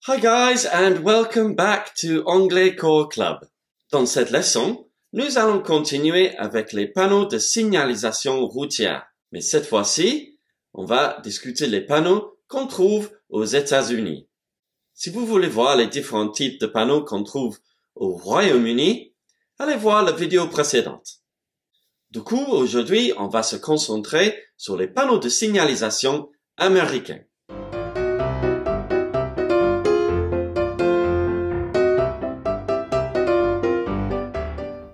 Hi guys and welcome back to Anglais Core Club. Dans cette leçon, nous allons continuer avec les panneaux de signalisation routière. Mais cette fois-ci, on va discuter les panneaux qu'on trouve aux États-Unis. Si vous voulez voir les différents types de panneaux qu'on trouve au Royaume-Uni, allez voir la vidéo précédente. Du coup, aujourd'hui, on va se concentrer sur les panneaux de signalisation américains.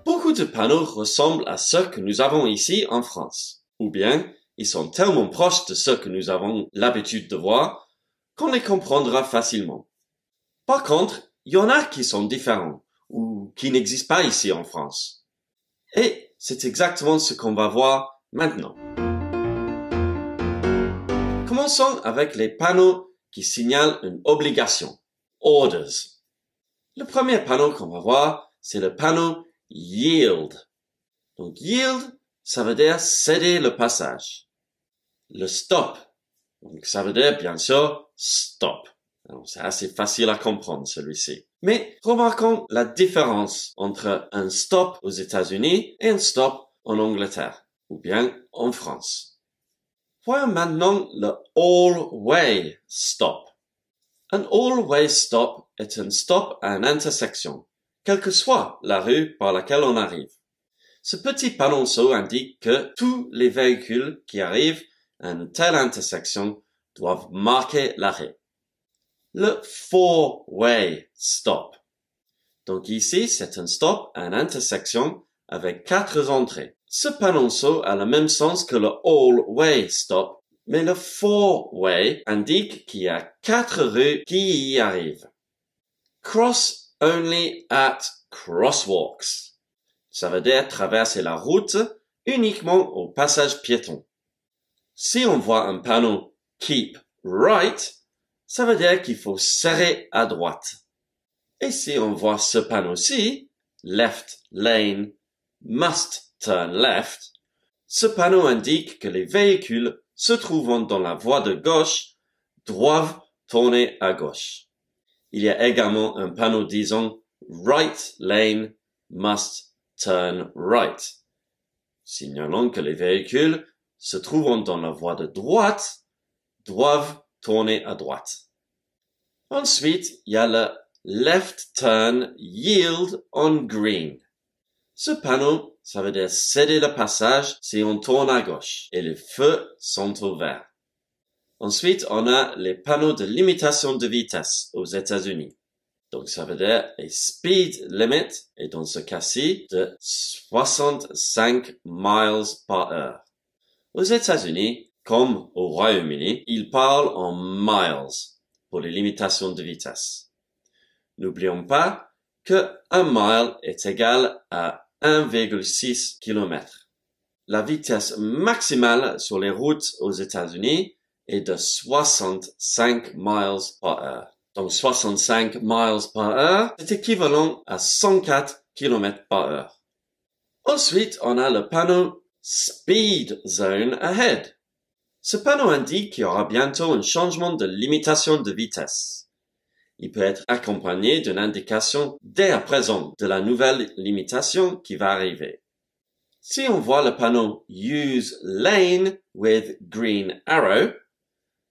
Beaucoup de panneaux ressemblent à ceux que nous avons ici en France, ou bien ils sont tellement proches de ceux que nous avons l'habitude de voir qu'on les comprendra facilement. Par contre, il y en a qui sont différents ou qui n'existent pas ici en France. Et c'est exactement ce qu'on va voir maintenant. Commençons avec les panneaux qui signalent une obligation, orders. Le premier panneau qu'on va voir, c'est le panneau yield. Donc yield, ça veut dire céder le passage. Le stop, donc ça veut dire bien sûr stop. C'est assez facile à comprendre celui-ci. Mais remarquons la différence entre un stop aux États-Unis et un stop en Angleterre, ou bien en France. Voyons maintenant le all-way stop. Un all-way stop est un stop à une intersection, quelle que soit la rue par laquelle on arrive. Ce petit panonceau indique que tous les véhicules qui arrivent à une telle intersection doivent marquer l'arrêt. Le four-way stop. Donc ici, c'est un stop à une intersection avec 4 entrées. Ce panonceau a le même sens que le all-way stop, mais le four-way indique qu'il y a 4 rues qui y arrivent. Cross only at crosswalks. Ça veut dire traverser la route uniquement au passage piéton. Si on voit un panneau keep right, ça veut dire qu'il faut serrer à droite. Et si on voit ce panneau-ci, left lane, must turn left, ce panneau indique que les véhicules se trouvant dans la voie de gauche doivent tourner à gauche. Il y a également un panneau disant right lane, must turn right, signalant que les véhicules se trouvant dans la voie de droite doivent tourner à droite. Ensuite, il y a le left turn yield on green. Ce panneau, ça veut dire céder le passage si on tourne à gauche et les feux sont au vert. Ensuite, on a les panneaux de limitation de vitesse aux États-Unis. Donc, ça veut dire a speed limit, et dans ce cas-ci, de 65 miles par heure. Aux États-Unis, comme au Royaume-Uni, ils parlent en miles pour les limitations de vitesse. N'oublions pas que 1 mile est égal à 1,6 km. La vitesse maximale sur les routes aux États-Unis est de 65 miles par heure. Donc 65 miles par heure est équivalent à 104 km par heure. Ensuite, on a le panneau Speed Zone Ahead. Ce panneau indique qu'il y aura bientôt un changement de limitation de vitesse. Il peut être accompagné d'une indication dès à présent de la nouvelle limitation qui va arriver. Si on voit le panneau Use Lane with Green Arrow,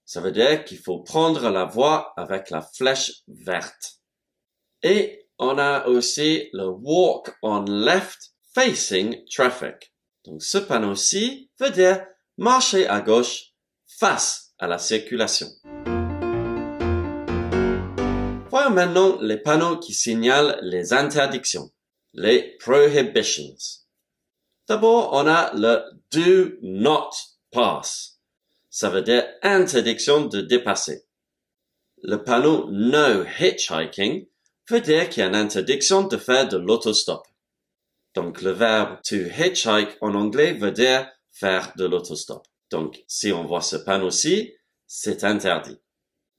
ça veut dire qu'il faut prendre la voie avec la flèche verte. Et on a aussi le Walk on Left Facing Traffic. Donc ce panneau-ci veut dire marcher à gauche face à la circulation. Voyons maintenant les panneaux qui signalent les interdictions, les prohibitions. D'abord, on a le Do Not Pass. Ça veut dire interdiction de dépasser. Le panneau No Hitchhiking veut dire qu'il y a une interdiction de faire de l'autostop. Donc le verbe to hitchhike en anglais veut dire faire de l'autostop. Donc si on voit ce panneau-ci, c'est interdit.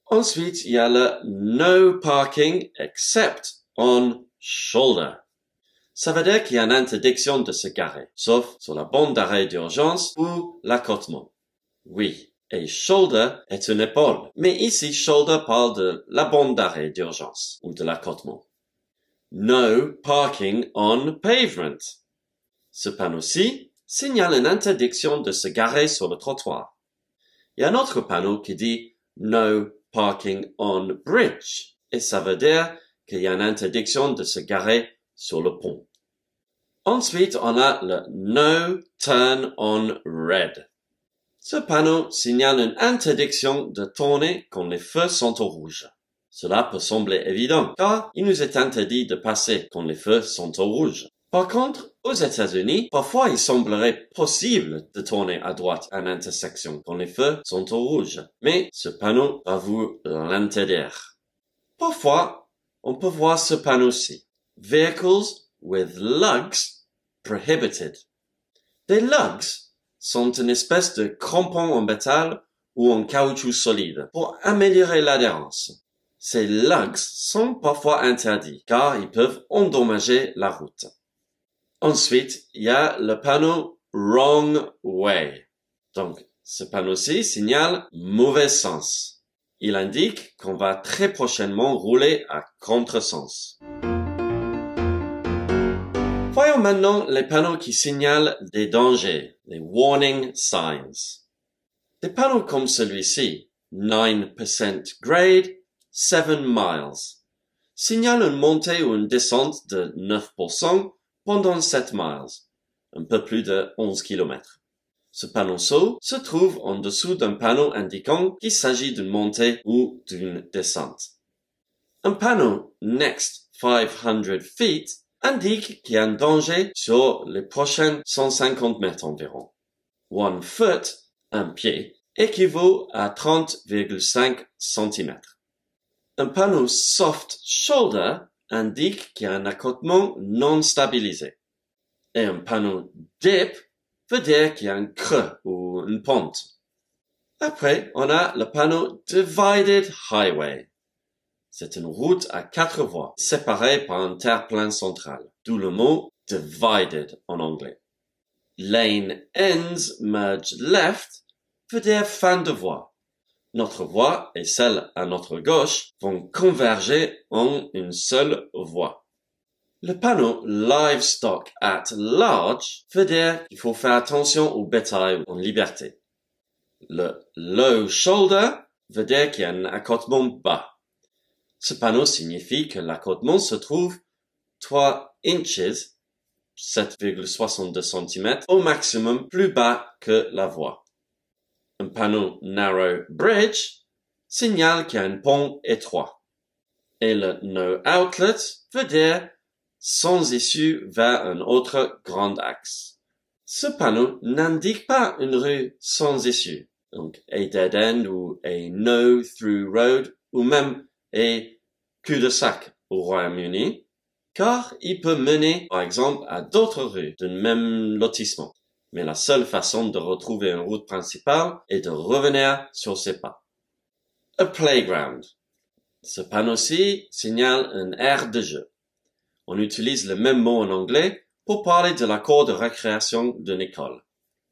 Ensuite, il y a le No Parking Except on Shoulder. Ça veut dire qu'il y a une interdiction de se garer, sauf sur la bande d'arrêt d'urgence ou l'accotement. Oui, et shoulder est une épaule. Mais ici, shoulder parle de la bande d'arrêt d'urgence ou de l'accotement. No parking on pavement. Ce panneau-ci signale une interdiction de se garer sur le trottoir. Il y a un autre panneau qui dit no parking on bridge et ça veut dire qu'il y a une interdiction de se garer sur le pont. Ensuite, on a le no turn on red. Ce panneau signale une interdiction de tourner quand les feux sont au rouge. Cela peut sembler évident, car il nous est interdit de passer quand les feux sont au rouge. Par contre, aux États-Unis, parfois il semblerait possible de tourner à droite à une intersection quand les feux sont au rouge, mais ce panneau va vous l'interdire. Parfois, on peut voir ce panneau-ci. Vehicles with lugs prohibited. Des lugs sont une espèce de crampons en métal ou en caoutchouc solide pour améliorer l'adhérence. Ces lugs sont parfois interdits car ils peuvent endommager la route. Ensuite, il y a le panneau wrong way. Donc, ce panneau-ci signale mauvais sens. Il indique qu'on va très prochainement rouler à contresens. Voyons maintenant les panneaux qui signalent des dangers, les warning signs. Des panneaux comme celui-ci, 9% grade, 7 miles, signalent une montée ou une descente de 9% pendant 7 miles, un peu plus de 11 km. Ce panneau saut se trouve en dessous d'un panneau indiquant qu'il s'agit d'une montée ou d'une descente. Un panneau next 500 feet indique qu'il y a un danger sur les prochaines 150 mètres environ. 1 foot, un pied, équivaut à 30,5 cm. Un panneau soft shoulder indique qu'il y a un accotement non stabilisé. Et un panneau dip veut dire qu'il y a un creux ou une pente. Après, on a le panneau divided highway. C'est une route à 4 voies, séparée par un terre-plein central, d'où le mot divided en anglais. Lane ends merge left veut dire fin de voie. Notre voie et celle à notre gauche vont converger en une seule voie. Le panneau livestock at large veut dire qu'il faut faire attention au bétail en liberté. Le low shoulder veut dire qu'il y a un accotement bas. Ce panneau signifie que l'accotement se trouve 3 inches, 7,62 cm, au maximum plus bas que la voie. Un panneau narrow bridge signale qu'il y a un pont étroit. Et le no outlet veut dire sans issue vers un autre grand axe. Ce panneau n'indique pas une rue sans issue, donc a dead end ou a no through road ou même a cul-de-sac au Royaume-Uni, car il peut mener, par exemple, à d'autres rues d'un même lotissement. Mais la seule façon de retrouver une route principale est de revenir sur ses pas. A playground. Ce panneau-ci signale une aire de jeu. On utilise le même mot en anglais pour parler de la cour de récréation d'une école.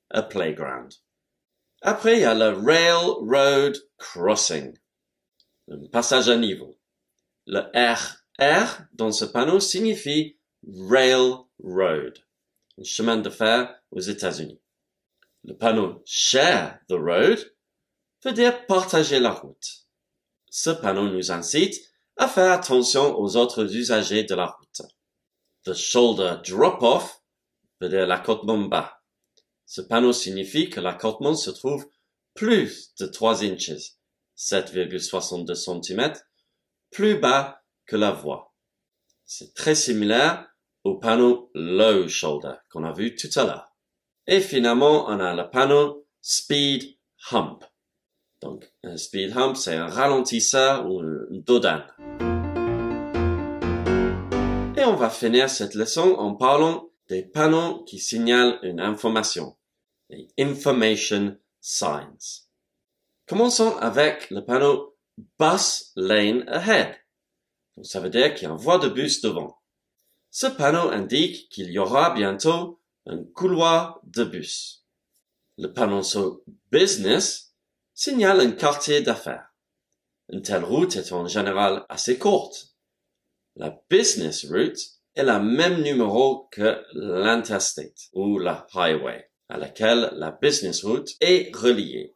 A playground. Après, il y a le railroad crossing. Un passage à niveau. Le R dans ce panneau signifie railroad, un chemin de fer aux États-Unis. Le panneau share the road veut dire partager la route. Ce panneau nous incite à faire attention aux autres usagers de la route. The shoulder drop-off veut dire l'accotement bas. Ce panneau signifie que l'accotement se trouve plus de 3 inches, 7,62 cm, plus bas que la voie. C'est très similaire au panneau low shoulder qu'on a vu tout à l'heure. Et finalement, on a le panneau speed hump. Donc, un speed hump, c'est un ralentisseur ou une dodane. Et on va finir cette leçon en parlant des panneaux qui signalent une information, les information signs. Commençons avec le panneau Bus lane ahead. Donc, ça veut dire qu'il y a une voie de bus devant. Ce panneau indique qu'il y aura bientôt un couloir de bus. Le panneau business signale un quartier d'affaires. Une telle route est en général assez courte. La business route est le même numéro que l'interstate ou la highway, à laquelle la business route est reliée.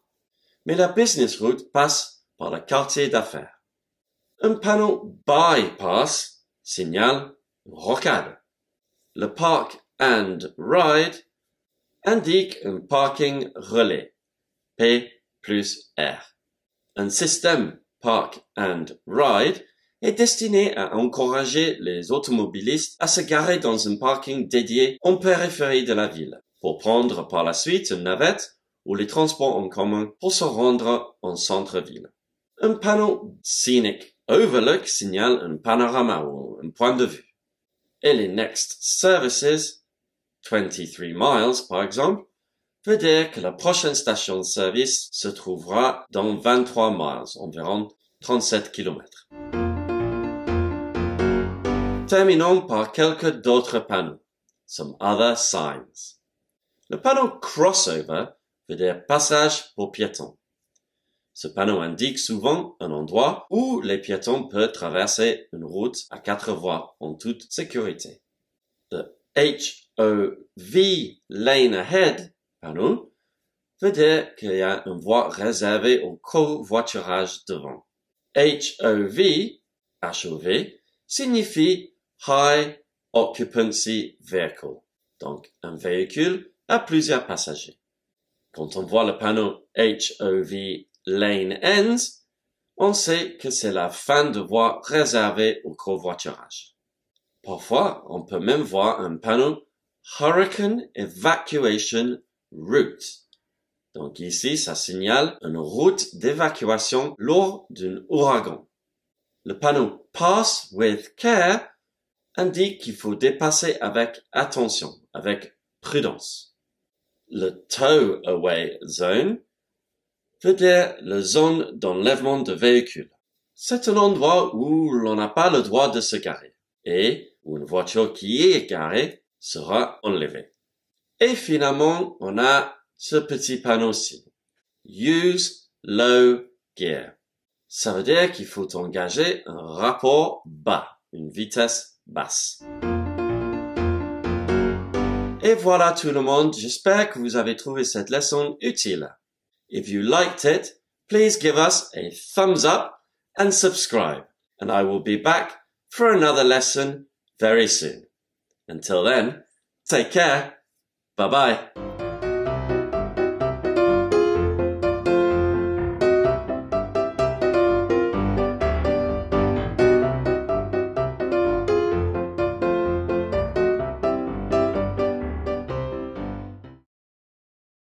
Mais la business route passe par le quartier d'affaires. Un panneau bypass signale une rocade. Le park and ride indique un parking relais, P plus R. Un système park and ride est destiné à encourager les automobilistes à se garer dans un parking dédié en périphérie de la ville, pour prendre par la suite une navette ou les transports en commun pour se rendre en centre-ville. Un panneau scenic overlook signale un panorama ou un point de vue. Et les next services, 23 miles par exemple, veut dire que la prochaine station de service se trouvera dans 23 miles, environ 37 km. Terminons par quelques d'autres panneaux, some other signs. Le panneau crossover veut dire passage pour piétons. Ce panneau indique souvent un endroit où les piétons peuvent traverser une route à 4 voies en toute sécurité. Le HOV lane ahead panneau veut dire qu'il y a une voie réservée au covoiturage devant. HOV signifie High Occupancy Vehicle, donc un véhicule à plusieurs passagers. Quand on voit le panneau HOV Lane Ends, on sait que c'est la fin de voie réservée au covoiturage. Parfois, on peut même voir un panneau Hurricane Evacuation Route. Donc ici, ça signale une route d'évacuation lors d'un ouragan. Le panneau Pass with Care indique qu'il faut dépasser avec attention, avec prudence. Le Tow Away Zone veut dire la zone d'enlèvement de véhicules. C'est un endroit où l'on n'a pas le droit de se garer et où une voiture qui est garée sera enlevée. Et finalement, on a ce petit panneau-ci. Use low gear. Ça veut dire qu'il faut engager un rapport bas, une vitesse basse. Et voilà tout le monde, j'espère que vous avez trouvé cette leçon utile. If you liked it, please give us a thumbs up and subscribe, and I will be back for another lesson very soon. Until then, take care. Bye-bye.